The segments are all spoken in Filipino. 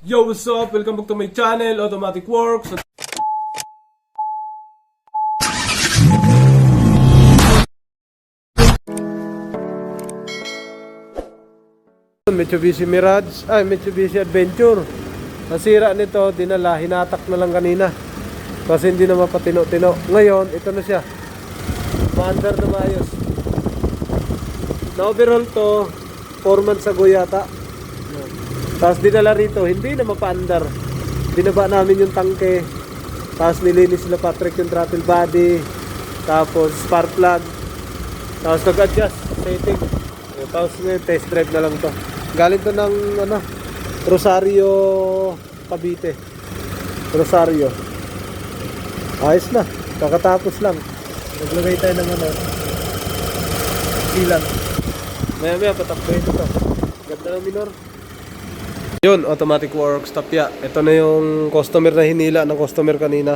Yo, what's up? Welcome back to my channel, Automatic Works. Mitsubishi Mirage, Mitsubishi Adventure. Nasira nito, dinala, hinatak na lang kanina. Kasi hindi na mapatino-tino. Ngayon, ito na siya. Maandar na maayos. Na-overhaul to, 4 months ago yata. Tapos dinala rito, hindi na mapaandar. Binaba namin yung tangke. Tapos nilinis sila Patrick yung throttle body. Tapos spark plug. Tapos nag-adjust setting. Tapos ngayon test drive na lang to. Galing to ng Rosario, Cavite. Rosario. Ayos na. Kakatapos lang. Naglagay tayo ng silang. Maya patakbo ito to. Ganda ng minor. Yun, Automatic Works, Tapia. Ito na yung customer na hinila ng customer kanina.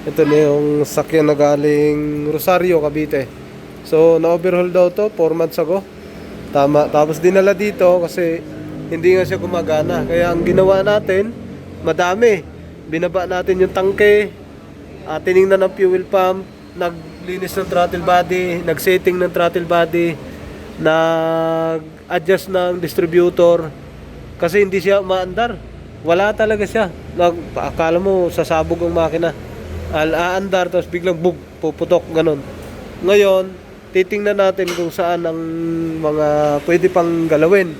Ito na yung sakyan na galing Rosario, Cavite. So, na-overhaul daw to 4 months ago. Tama. Tapos dinala dito kasi hindi nga siya gumagana. Kaya ang ginawa natin, madami. Binaba natin yung tangke, tiningnan ng fuel pump, naglinis ng throttle body, nag-setting ng throttle body, nag-adjust ng distributor. Kasi hindi siya maandar. Wala talaga siya. Akala mo sasabog ang makina. Aandar tapos biglang bug, puputok, ganun. Ngayon, titingnan natin kung saan ang mga pwede pang galawin.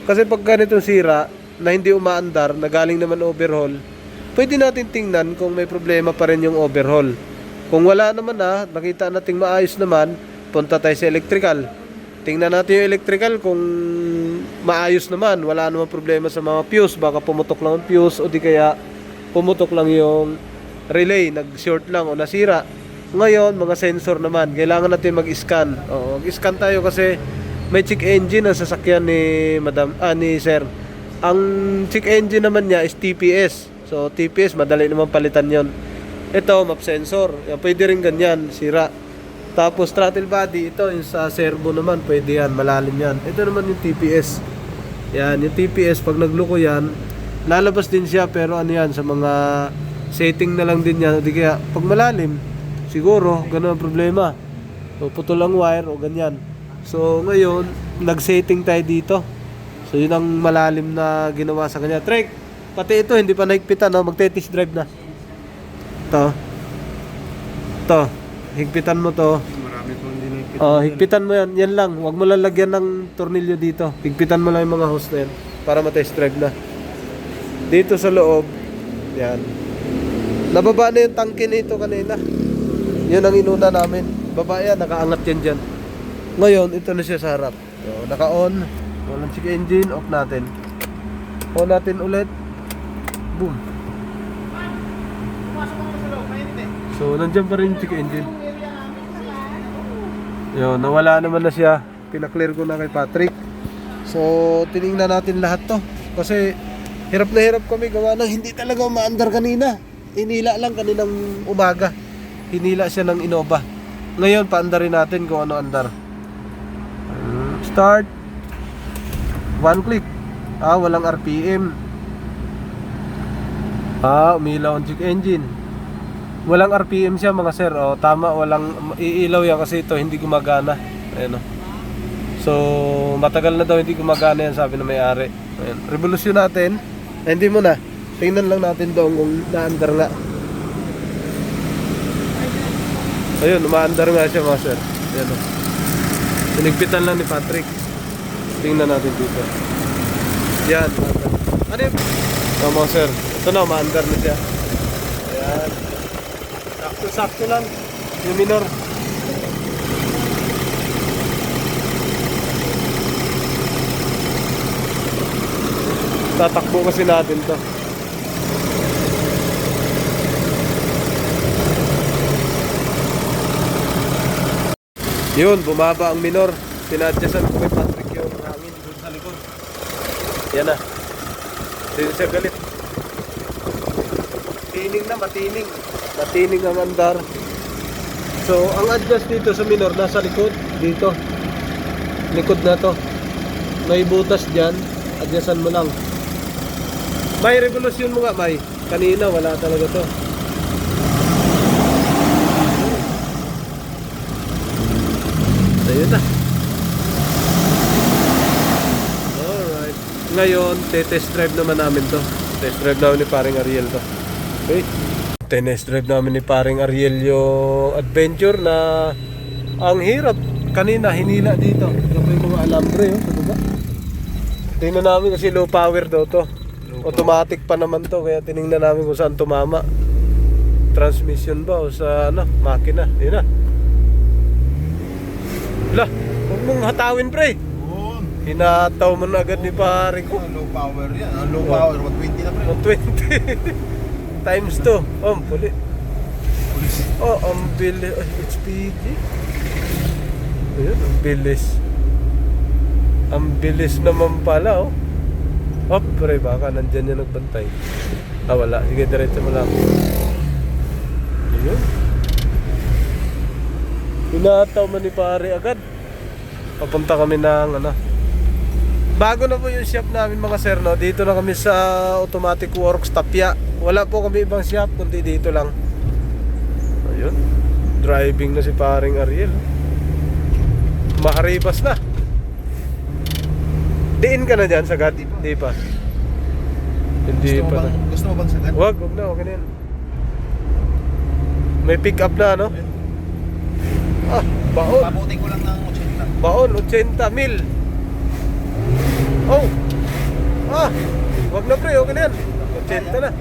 Kasi pag ganitong sira na hindi umaandar, na galing naman overhaul, pwede natin tingnan kung may problema pa rin yung overhaul. Kung wala naman nakita natin maayos naman, punta tayo sa electrical. Tingnan natin yung electrical kung maayos naman, wala naman problema sa mga fuse, baka pumutok lang ang fuse o di kaya pumutok lang yung relay, nag-short lang o nasira. Ngayon, mga sensor naman, kailangan natin mag-scan. Mag-scan tayo kasi may check engine ang sasakyan ni Sir. Ang check engine naman niya is TPS. So TPS, madali naman palitan yon. Ito, map sensor. Yan, pwede rin ganyan, sira. Tapos throttle body, ito yung sa servo naman, pwede yan, malalim yan. Ito naman yung TPS. Yan, yung TPS, pag nagluko yan, lalabas din siya, pero ano yan, sa mga setting na lang din yan. O di kaya, pag malalim, siguro, ganun ang problema. So, putol ang wire o ganyan. So, ngayon, nag-setting tayo dito. So, yun ang malalim na ginawa sa kanya. Trek, pati ito, hindi pa nahigpitan, magte-test drive na. Ito. Higpitan mo to. Marami pang hindi higpitan. Higpitan mo yan. Yan lang. Huwag mo lalagyan ng tornilyo dito. Higpitan mo lang yung mga hose na yan para ma-test drive na. Dito sa loob. Yan. Nababa na yung tangke nito kanina. Yun ang inuna namin. Baba yan. Nakaangat yan dyan. Ngayon, ito na siya sa harap. So, naka-on. Walang check engine. Off natin. On natin ulit. Boom. So, nandiyan pa rin yung check engine. Yun, nawala naman na siya. Pinaklear ko na kay Patrick. So, tiningnan natin lahat to. Kasi, hirap na hirap kami gawa ng hindi talaga umaandar kanina. Hinila lang kaninang umaga. Hinila siya ng Innova. Ngayon, paandarin natin kung ano andar. Start. 1 click. Walang RPM. Umilaw ang check engine. Walang RPM siya mga sir. Tama, walang iilaw yan kasi ito hindi gumagana. Ayan o. So, matagal na daw hindi gumagana yan, sabi na may-ari. Ayan. Revolusyon natin. Hindi mo na. Tingnan lang natin doon kung naandar nga. Ayun, umaandar nga siya mga sir. Ayan o. Pinigpitan lang ni Patrick. Tingnan natin dito. Yan. Ano yun? Mga sir. Ito na, umaandar na siya. Ayan. Sakto lang yung minor. Tatakbo kasi natin to. Yun, bumaba ang minor. Sinadyasan ko kay Patrick yung hangin doon sa likod. Yan na. Dito siya galit. Tining na, matining. Matining ang andar. So, ang adjust dito sa minor nasa likod, dito. Likod na to. May butas dyan, adjustan mo lang. May revolusyon mo nga, may. Kanina wala talaga to. Ayun na. Alright. Ngayon, test drive naman namin to. Test drive namin ni paring Ariel to. Okay. Test drive namin ni paring Ariel yung adventure na ang hirap. Kanina, hinila dito. Ito yung mga alambre sa baba. Tingnan namin kasi low power daw to. Automatic pa naman to. Kaya tinignan namin kung saan tumama. Transmission ba o sa makina. Yun na. Lah, huwag mong hatawin pre. Hinataw mo na agad ni pare ko. Low power yan. Low power, 120 na pre. 120 times 2. Puli. Oh, ang bilis. HPG. Ayun, ang bilis. Ang bilis naman pala, oh. Pre, baka nandyan yung nagbantay. Wala. Sige, diretso mo lang. Ayun. Hinataw man ni pare agad. Papunta kami ng bago na po yung shop namin mga sir, no? Dito na kami sa Automatic Works Tapia. Wala po kami ibang shop kundi dito lang. Ayun. Driving na si paring Ariel. Maharibas na. Diin ka na dyan sagad? Hindi pa. Hindi pa na. Gusto mo bang sagad? Wag na, okay na yan. May pick up na, no? Baon. Pabutin ko lang ng 80. Baon, 80 mil. Oh. Wag na pre, okay na yan. 80 na.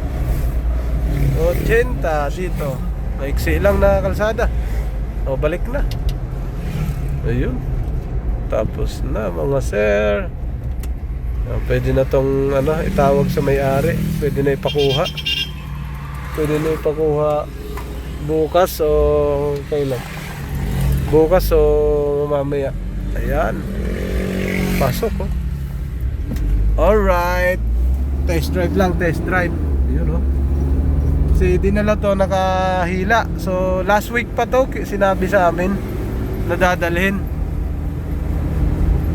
80 dito. Maiksi lang na kalsada. Balik na. Ayun. Tapos na mga sir. Pwede na tong itawag sa may-ari. Pwede na ipakuha. Pwede na ipakuha bukas o kailan. Bukas o mamaya. Ayan. Pasok, oh. Alright. Test drive lang, test drive. Ayun, oh. Kasi dinala to nakahila. So last week pa to sinabi sa amin na dadalhin.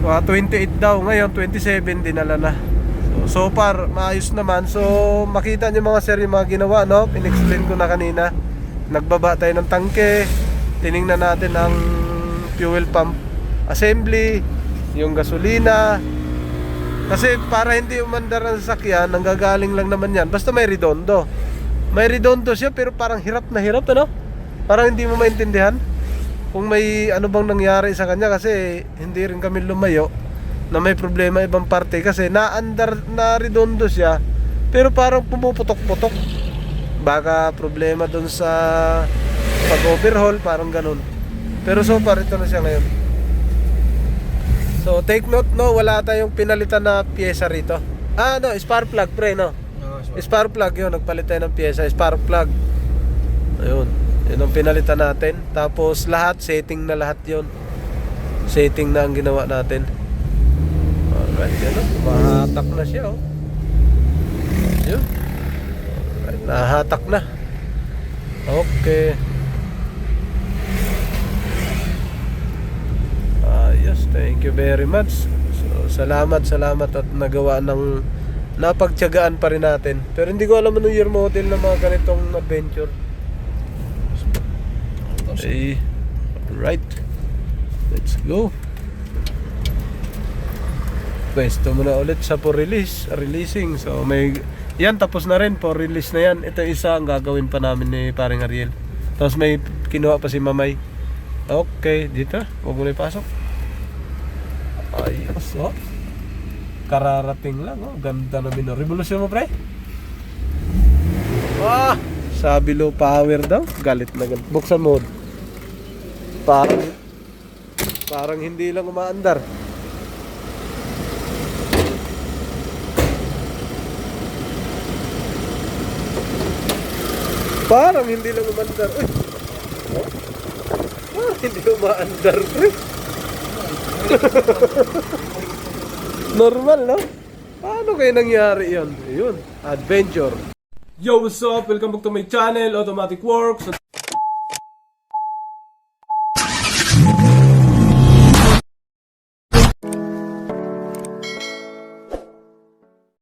28 daw, ngayon 27 dinala na. So far maayos naman. So makita niyo mga sir yung mga ginawa, no? In-explain ko na kanina. Nagbaba tayo ng tangke. Tiningnan natin ang fuel pump assembly, yung gasolina. Kasi para hindi umandar ang sasakyan, nanggagaling lang naman yan. Basta may redondo. May redondo siya pero parang hirap na hirap, Parang hindi mo maintindihan kung may bang nangyari sa kanya. Kasi hindi rin kami lumayo na may problema ibang parte. Kasi naandar na redondo siya pero parang pumuputok-putok. Baka problema dun sa pag-overhaul, parang ganun. Pero so far ito na siya ngayon. So take note, no, wala tayong pinalitan na pyesa rito. Spark plug pre, no? Spark plug yun, nagpalit tayo ng pyesa, spark plug. Ayun, yun ang pinalitan natin. Tapos lahat, setting na lahat yun. Setting na ang ginawa natin. Alright, yan o, mahatak na siya, oh. Yun. Alright, nahatak na. Okay. Yes, thank you very much. So, salamat at nagawa ng napagtiyagaan pa rin natin. Pero hindi ko alam anong year model na mga ganitong adventure. Okay. Alright. Let's go. Pwesto muna ulit sa for releasing. So yan, tapos na rin for release na yan. Ito isa ang gagawin pa namin ni paring Ariel. Tapos may kinuha pa si Mamay. Okay, dito. Huwag mo na ipasok. Ayos, oh. Kararating lang, oh. Ganda na bino. Revolusyon mo, pre? Sabi low power daw. Galit na galit. Buksan mode. Parang hindi lang umaandar. Parang hindi lang umaandar. Uy. Hindi umaandar, pre. Normal, no? Paano kayo nangyari yun? Ayun, adventure. Yo, what's up? Welcome back to my channel, Automatic Works.